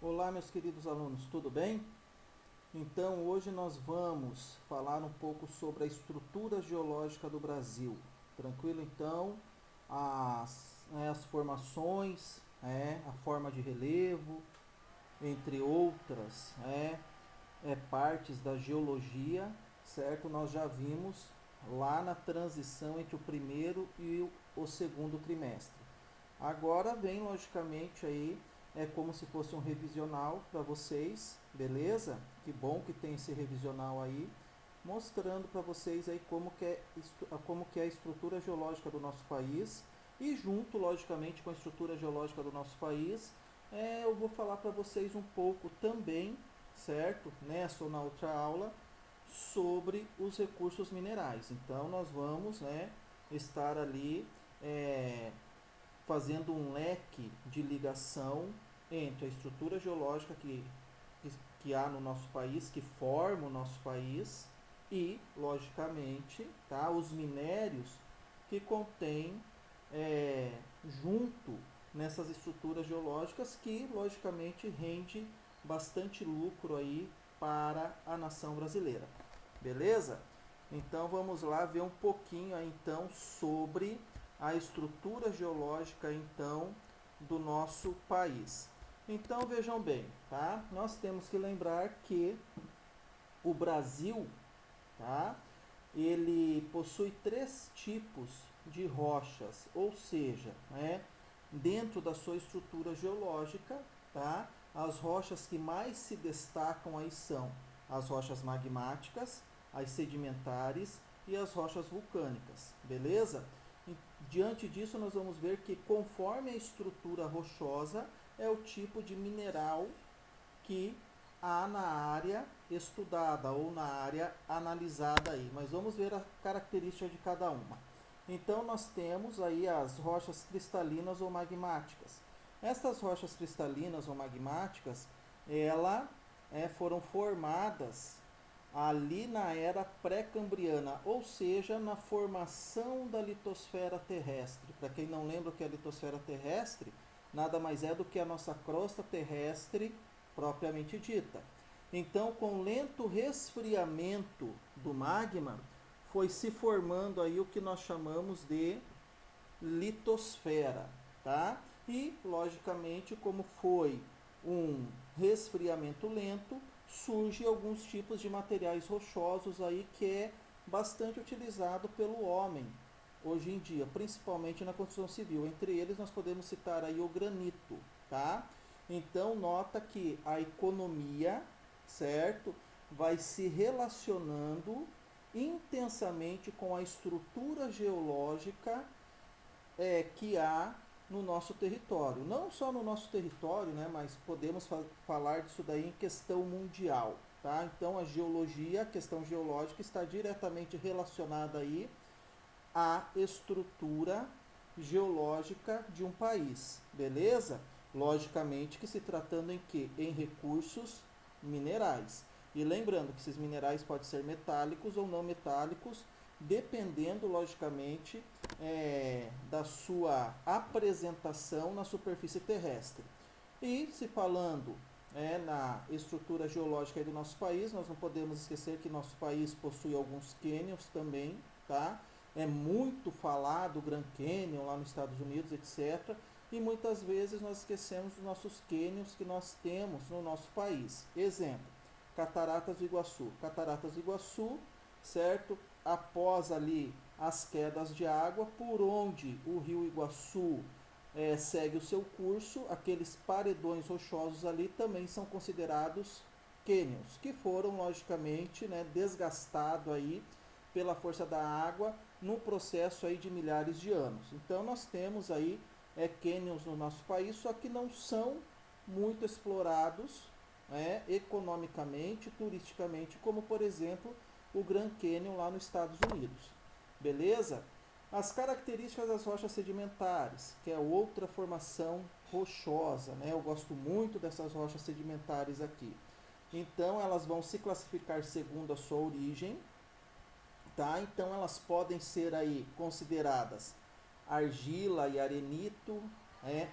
Olá, meus queridos alunos, tudo bem? Então, hoje nós vamos falar um pouco sobre a estrutura geológica do Brasil. Tranquilo? Então, as formações, a forma de relevo, entre outras, partes da geologia, certo? Nós já vimos lá na transição entre o primeiro e o segundo trimestre. Agora vem logicamente aí, é como se fosse um revisional para vocês, beleza? Que bom que tem esse revisional aí, mostrando para vocês aí como que é a estrutura geológica do nosso país e junto, logicamente, com a estrutura geológica do nosso país, eu vou falar para vocês um pouco também, certo? Nessa ou na outra aula, sobre os recursos minerais. Então, nós vamos, estar ali é, fazendo um leque de ligação entre a estrutura geológica que há no nosso país, que forma o nosso país, e, logicamente, tá, os minérios que contém junto nessas estruturas geológicas que, logicamente, rende bastante lucro aí para a nação brasileira. Beleza? Então vamos lá ver um pouquinho aí, então sobre a estrutura geológica então do nosso país. Então vejam bem, tá? Nós temos que lembrar que o Brasil, tá? Ele possui três tipos de rochas, ou seja, dentro da sua estrutura geológica, tá? As rochas que mais se destacam aí são as rochas magmáticas, as sedimentares e as rochas vulcânicas, beleza? E, diante disso, nós vamos ver que conforme a estrutura rochosa é o tipo de mineral que há na área estudada ou na área analisada aí. Mas vamos ver a característica de cada uma. Então nós temos aí as rochas cristalinas ou magmáticas. Estas rochas cristalinas ou magmáticas, foram formadas ali na era pré-cambriana, ou seja, na formação da litosfera terrestre. Para quem não lembra o que é a litosfera terrestre, nada mais é do que a nossa crosta terrestre propriamente dita. Então, com lento resfriamento do magma, foi se formando aí o que nós chamamos de litosfera, tá? E, logicamente, como foi um resfriamento lento, surgem alguns tipos de materiais rochosos aí que é bastante utilizado pelo homem hoje em dia, principalmente na construção civil. Entre eles nós podemos citar aí o granito, tá? Então nota que a economia, certo, vai se relacionando intensamente com a estrutura geológica que há no nosso território. Não só no nosso território, né, mas podemos falar disso daí em questão mundial. Tá? Então a geologia, a questão geológica está diretamente relacionada aí à estrutura geológica de um país, beleza? Logicamente que se tratando em que? Em recursos minerais. E lembrando que esses minerais podem ser metálicos ou não metálicos, dependendo, logicamente, da sua apresentação na superfície terrestre. E se falando na estrutura geológica do nosso país, nós não podemos esquecer que nosso país possui alguns cânions também, tá? É muito falado o Grand Canyon lá nos Estados Unidos, etc. E muitas vezes nós esquecemos dos nossos cânions que nós temos no nosso país. Exemplo, Cataratas do Iguaçu. Cataratas do Iguaçu, certo? Após ali as quedas de água, por onde o rio Iguaçu segue o seu curso, aqueles paredões rochosos ali também são considerados cânions, que foram logicamente desgastados aí pela força da água num processo aí de milhares de anos. Então nós temos aí cânions no nosso país, só que não são muito explorados economicamente, turisticamente, como por exemplo o Grand Canyon lá nos Estados Unidos. Beleza? As características das rochas sedimentares, que é outra formação rochosa, né? Eu gosto muito dessas rochas sedimentares aqui. Então elas vão se classificar segundo a sua origem, tá? Então elas podem ser aí consideradas argila e arenito,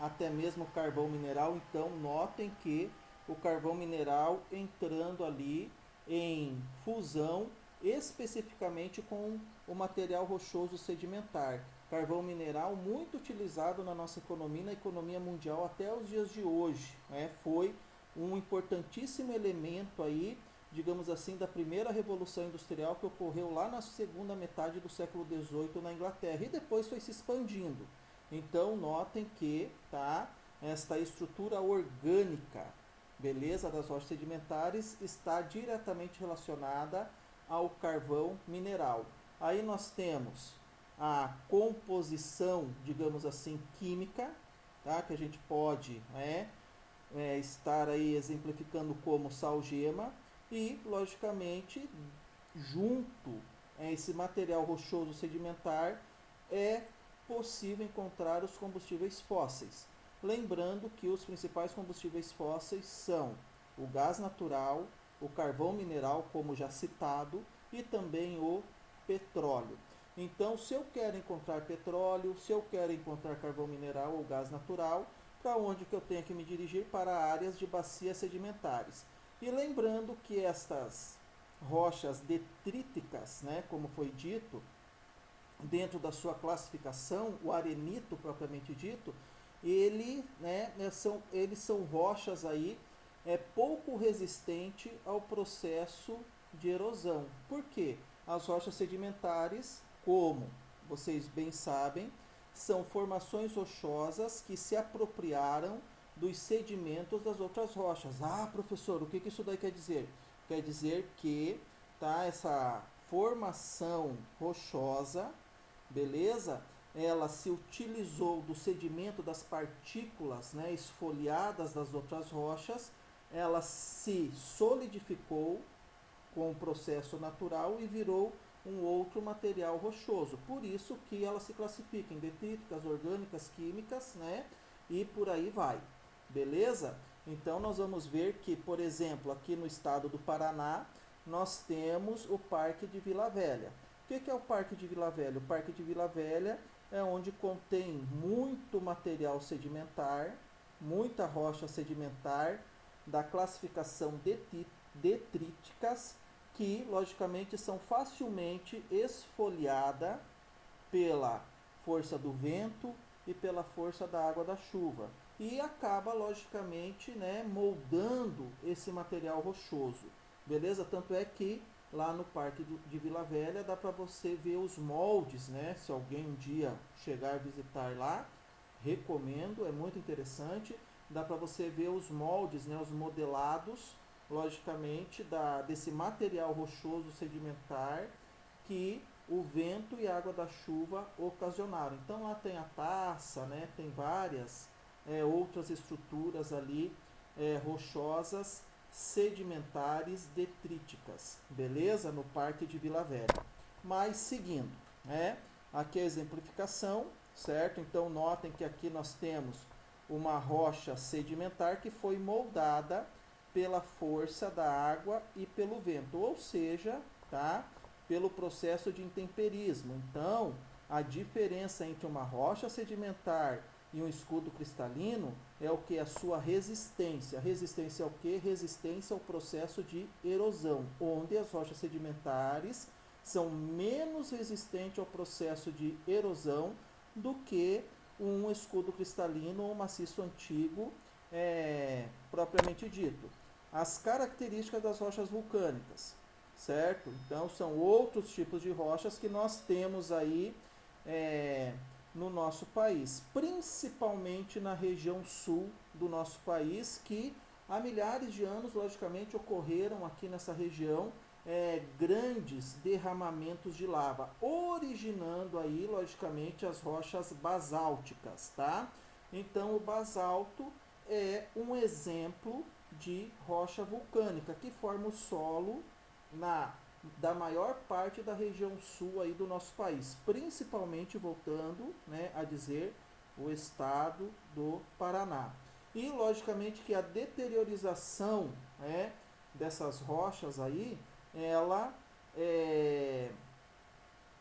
até mesmo carvão mineral. Então notem que o carvão mineral entrando ali em fusão especificamente com o material rochoso sedimentar. Carvão mineral muito utilizado na nossa economia, na economia mundial até os dias de hoje, né? Foi um importantíssimo elemento aí, digamos assim, da primeira revolução industrial que ocorreu lá na segunda metade do século XVIII na Inglaterra e depois foi se expandindo. Então notem que, tá, esta estrutura orgânica, beleza, das rochas sedimentares está diretamente relacionada ao carvão mineral. Aí nós temos a composição, digamos assim, química, tá, que a gente pode estar aí exemplificando como salgema e, logicamente, junto a esse material rochoso sedimentar é possível encontrar os combustíveis fósseis. Lembrando que os principais combustíveis fósseis são o gás natural, o carvão mineral, como já citado, e também o petróleo. Então, se eu quero encontrar petróleo, se eu quero encontrar carvão mineral ou gás natural, para onde que eu tenho que me dirigir? Para áreas de bacias sedimentares. E lembrando que estas rochas detríticas, né, como foi dito, dentro da sua classificação, o arenito propriamente dito, eles são rochas aí pouco resistente ao processo de erosão. Por quê? As rochas sedimentares, como vocês bem sabem, são formações rochosas que se apropriaram dos sedimentos das outras rochas. Ah, professor, o que isso daí quer dizer? Quer dizer que essa formação rochosa, beleza? Ela se utilizou do sedimento das partículas, né, esfoliadas das outras rochas, ela se solidificou com o processo natural e virou um outro material rochoso. Por isso que ela se classifica em detríticas, orgânicas, químicas, né? E por aí vai. Beleza? Então nós vamos ver que, por exemplo, aqui no estado do Paraná, nós temos o Parque de Vila Velha. O que é o Parque de Vila Velha? O Parque de Vila Velha é onde contém muito material sedimentar, muita rocha sedimentar, da classificação detríticas, que logicamente são facilmente esfoliadas pela força do vento e pela força da água da chuva. E acaba logicamente, né, moldando esse material rochoso. Beleza? Tanto é que lá no Parque de Vila Velha dá para você ver os moldes, né? Se alguém um dia chegar a visitar lá, recomendo, é muito interessante. Dá para você ver os moldes, né, os modelados, logicamente, desse material rochoso sedimentar que o vento e a água da chuva ocasionaram. Então lá tem a taça, né, tem várias outras estruturas ali rochosas sedimentares detríticas, beleza? No Parque de Vila Velha. Mas seguindo, né? Aqui a exemplificação, certo? Então notem que aqui nós temos uma rocha sedimentar que foi moldada pela força da água e pelo vento, ou seja, tá? Pelo processo de intemperismo. Então, a diferença entre uma rocha sedimentar e um escudo cristalino é o que? A sua resistência. Resistência ao que? Resistência ao processo de erosão, onde as rochas sedimentares são menos resistentes ao processo de erosão do que um escudo cristalino ou maciço antigo propriamente dito. As características das rochas vulcânicas, certo? Então são outros tipos de rochas que nós temos aí no nosso país, principalmente na região sul do nosso país, que há milhares de anos, logicamente, ocorreram aqui nessa região grandes derramamentos de lava, originando aí, logicamente, as rochas basálticas, tá? Então, o basalto é um exemplo de rocha vulcânica que forma o solo da maior parte da região sul aí do nosso país, principalmente voltando, né, a dizer o estado do Paraná. E logicamente que a deteriorização, né, dessas rochas aí, ela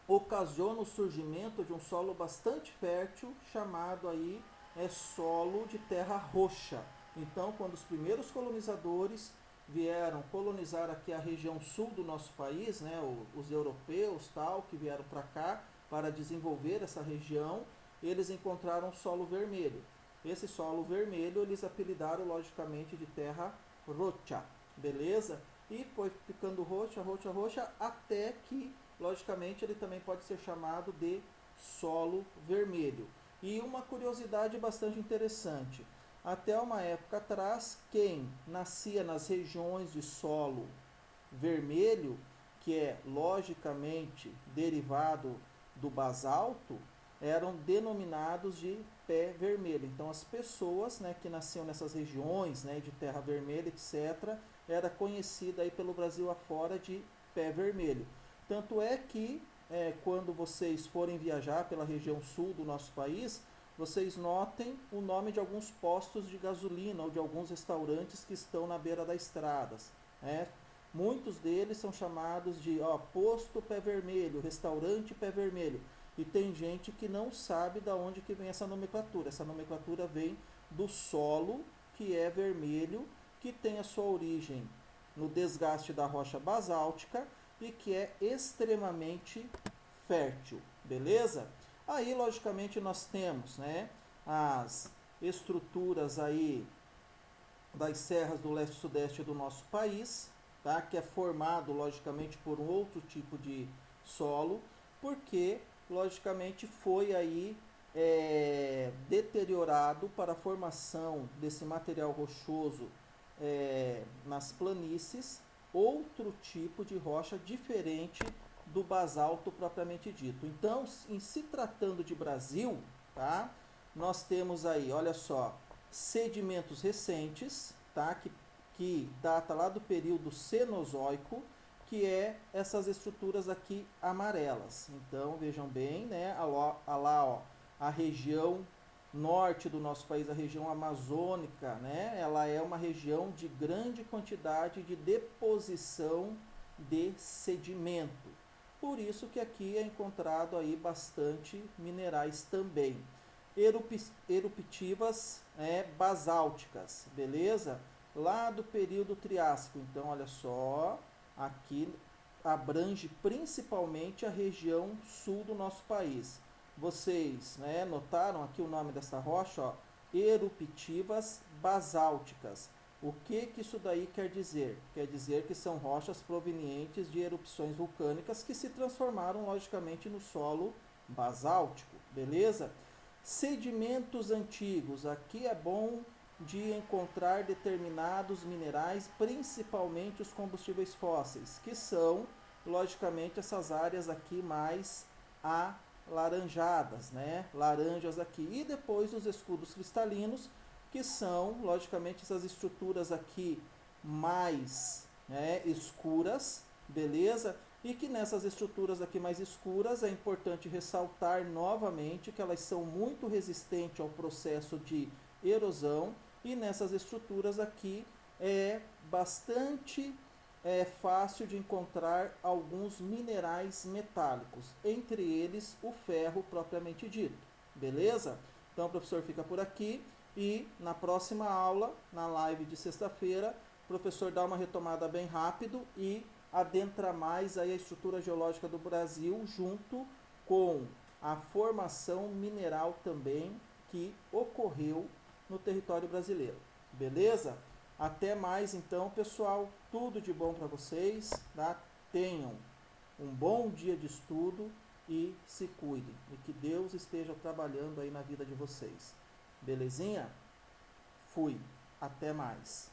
ocasiona o surgimento de um solo bastante fértil chamado aí solo de terra roxa. Então, quando os primeiros colonizadores vieram colonizar aqui a região sul do nosso país, né, os europeus tal, que vieram para cá para desenvolver essa região, eles encontraram solo vermelho. Esse solo vermelho eles apelidaram logicamente de terra rocha, beleza? E foi ficando roxa, roxa, roxa, até que logicamente ele também pode ser chamado de solo vermelho. E uma curiosidade bastante interessante, até uma época atrás, quem nascia nas regiões de solo vermelho, que é logicamente derivado do basalto, eram denominados de pé vermelho. Então as pessoas, né, que nasciam nessas regiões, né, de terra vermelha, etc., era conhecida aí pelo Brasil afora de pé vermelho. Tanto é que quando vocês forem viajar pela região sul do nosso país, vocês notem o nome de alguns postos de gasolina ou de alguns restaurantes que estão na beira das estradas. Né? Muitos deles são chamados de posto pé vermelho, restaurante pé vermelho. E tem gente que não sabe de onde que vem essa nomenclatura. Essa nomenclatura vem do solo, que é vermelho, que tem a sua origem no desgaste da rocha basáltica e que é extremamente fértil, beleza? Aí, logicamente, nós temos, né, as estruturas aí das serras do leste e sudeste do nosso país, tá? Que é formado, logicamente, por um outro tipo de solo, porque, logicamente, foi aí deteriorado para a formação desse material rochoso nas planícies, outro tipo de rocha diferente do basalto propriamente dito. Então, em se tratando de Brasil, tá? Nós temos aí, olha só, sedimentos recentes, tá? Que data lá do período Cenozoico, que é essas estruturas aqui amarelas. Então, vejam bem, né? A região norte do nosso país, a região amazônica, né? Ela é uma região de grande quantidade de deposição de sedimento. Por isso que aqui é encontrado aí bastante minerais também. Eruptivas basálticas, beleza? Lá do período Triássico. Então, olha só, aqui abrange principalmente a região sul do nosso país. Vocês notaram aqui o nome dessa rocha? Ó, eruptivas basálticas. O que isso daí quer dizer? Quer dizer que são rochas provenientes de erupções vulcânicas que se transformaram, logicamente, no solo basáltico, beleza? Sedimentos antigos. Aqui é bom de encontrar determinados minerais, principalmente os combustíveis fósseis, que são, logicamente, essas áreas aqui mais alaranjadas, né? Laranjas aqui. E depois os escudos cristalinos, que são, logicamente, essas estruturas aqui mais escuras, beleza? E que nessas estruturas aqui mais escuras é importante ressaltar novamente que elas são muito resistentes ao processo de erosão, e nessas estruturas aqui é bastante fácil de encontrar alguns minerais metálicos, entre eles o ferro propriamente dito, beleza? Então o professor fica por aqui e na próxima aula, na live de sexta-feira, o professor dá uma retomada bem rápido e adentra mais aí a estrutura geológica do Brasil junto com a formação mineral também que ocorreu no território brasileiro. Beleza? Até mais então, pessoal. Tudo de bom para vocês, tá? Tenham um bom dia de estudo e se cuidem. E que Deus esteja trabalhando aí na vida de vocês. Belezinha? Fui. Até mais.